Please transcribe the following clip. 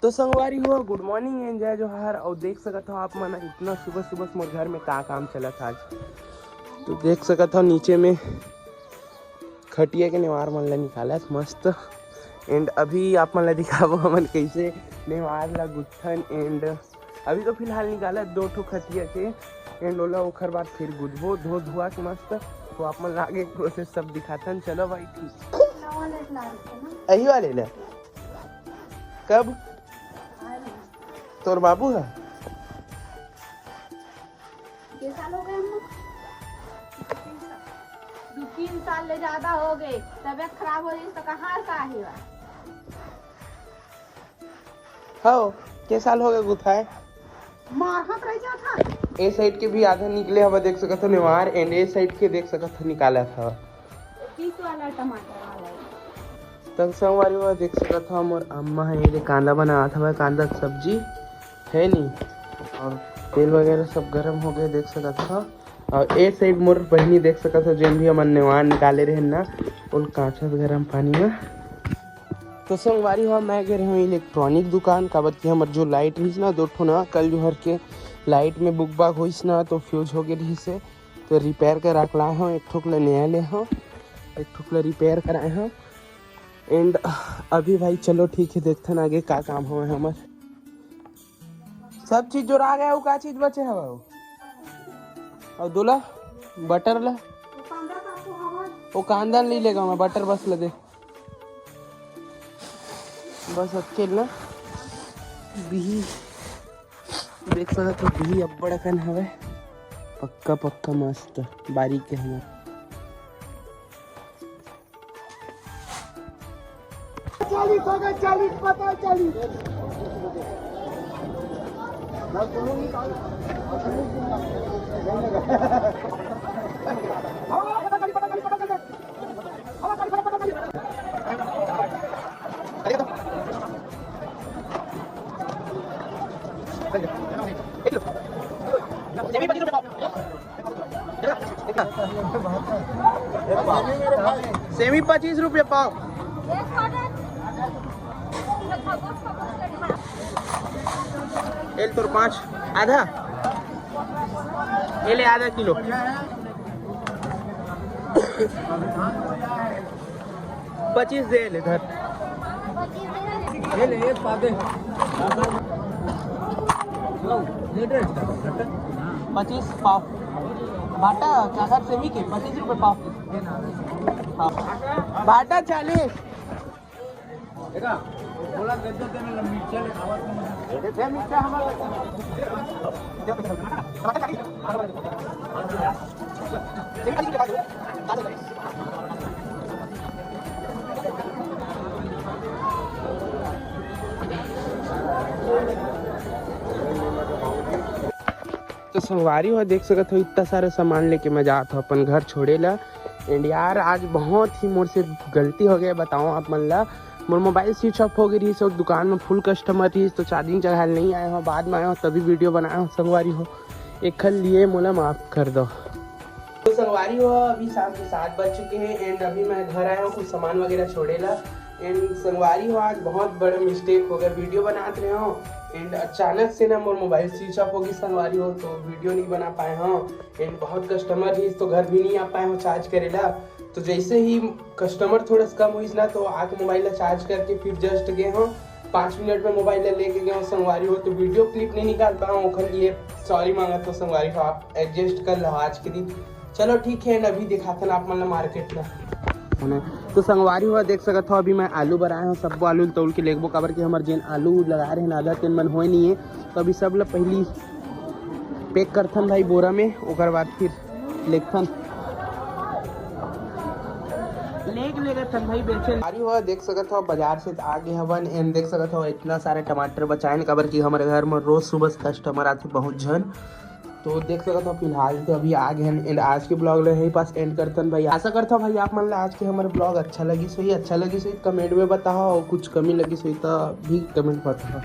तो संगवारी हुआ गुड मॉर्निंग एंड जय जोहार। और देख सकत हो आप मन इतना सुबह सुबह मोर घर में का काम चला था आज। तो देख सकत हो नीचे में खटिया के नेवार मन ला निकाला मस्त। एंड अभी आप मन ला दिखाबो हमन कैसे नेवार ला गुत्थन। एंड अभी तो फिलहाल निकाला 2 ठो खटिया के एंड ओला ओखर बाद फिर गुदबो धो धुआ के मस्त। तो आप मन आगे प्रोसेस सब दिखाथन। चलो भाई ठीक यही वाले ला कब तोर बाबू है साल हो गए 2-3 साल ले ज्यादा हो गए। तबियत खराब हो रही तो कहाँ का है हाँ के साल हो गए गुथाए मारहत रह जाता। ए साइड के भी आधा निकले हवा देख सकत हो निवार। एंड ए साइड के देख सकत हो निकाला था 30 वाला टमाटर वाला। तब संगवारी हुआ देख सकत हो मोर अम्मा है ये कांदा बना था। कांदा की सब्जी है नहीं और तेल वगैरह सब गरम हो गए देख सकत हो। और ए साइड मोर बहनी देख सकत हो जिन भी हमन नेवार निकाले रहे ना उन कांचा गरम पानी में। तो संगवारी हुआ मैं गए रहे इलेक्ट्रॉनिक दुकान काबर की हमर जो लाइट रही ना 2 ठो ना कल जो हर के लाइट में बुक बाग होइस ना तो फ्यूज हो गए रही से। तो रिपेयर कर रख लाए हूँ। 1 ठोक ला नया ले हूँ 1 ठोक ला रिपेयर कराए हूँ। एंड अभी भाई चलो ठीक है देखते हैं आगे का काम हुआ है हमार। सब चीज जो आ गया वो का चीज बचे हवा और दूल्हा बटर ला वो कांदा नहीं लेगा मैं बटर बस ले दे बस अकेल ना बिही देख सकते हो बिही अब्बड़ अकन हवे पक्का पक्का मस्त बारीक है हमार। 40 हो गए 40 पता 40 सेमी 25 रुपये पाव। एल तोर 5 आधा एले आधा किलो 25 दे ले इधर ले एक पाव दे 25 पाव बाटा क्या सर सेमी के 25 रुपये पाव। हाँ बाटा 40 बोला मिर्चा तो संगवारी हो देख सकत हो इतना सारे सामान लेके मैं जात हूँ अपन घर छोड़े ला। एंड यार आज बहुत ही मोर से गलती हो गया बताऊँ आप मन ला। मोर मोबाइल स्विच ऑफ हो गई रही सो दुकान में फुल कस्टमर रही तो चार्जिंग चढ़ाए नहीं आए हो बाद में आया हो तभी वीडियो बनाया हो। संगवारी हो एक खल लिए मोला माफ़ कर दो। तो संगवारी हो अभी शाम के 7 बज चुके हैं। एंड अभी मैं घर आया हूँ कुछ सामान वगैरह छोड़े ला। एंड संगवारी हो आज बहुत बड़ा मिस्टेक हो गया वीडियो बनाते रहे हो। एंड अचानक से ना मोर मोबाइल स्विच ऑफ होगी संगवारी हो तो वीडियो नहीं बना पाए हो। एंड बहुत कस्टमर रही तो घर भी नहीं आ पाए हो चार्ज करेला। तो जैसे ही कस्टमर थोड़ा कम हुई ना तो आके मोबाइल चार्ज करके फिर जस्ट गए हो 5 मिनट में मोबाइल लेके गए हो संगवारी हो। तो वीडियो क्लिप नहीं निकाल पाया हूँ ओखर लिए सॉरी मांगा तो संगवारी हो आप एडजस्ट कर लो आज के दिन। चलो ठीक है अभी दिखाते आप मतलब मार्केट ला है ना। तो संगवारी हुआ देख सकत हो अभी मैं आलू बनाया हूँ सब आलू तोड़ के लेगबो काबर कि हमारे जिन आलू लगा रहे हैं आधा 3 मन हो नहीं है। तो अभी सब लोग पहली पैक करथन भाई बोरा में ओकर बाद फिर लेखथन भाई बेचे। हुआ देख सकत हो बाजार से आगे हवन। एंड देख सकत हो इतना सारे टमाटर बचाए काबर कि हमारे घर में रोज सुबह कस्टमर आते बहुत जन। तो देख सकते हो फिलहाल तो अभी आ गए एंड आज के ब्लॉग ले यही पास एंड करते भाई। आशा करता हूँ भाई आप मन ला आज के हमारे ब्लॉग अच्छा लगी सही कमेंट में बताओ और कुछ कमी लगी सही तो भी कमेंट बताओ।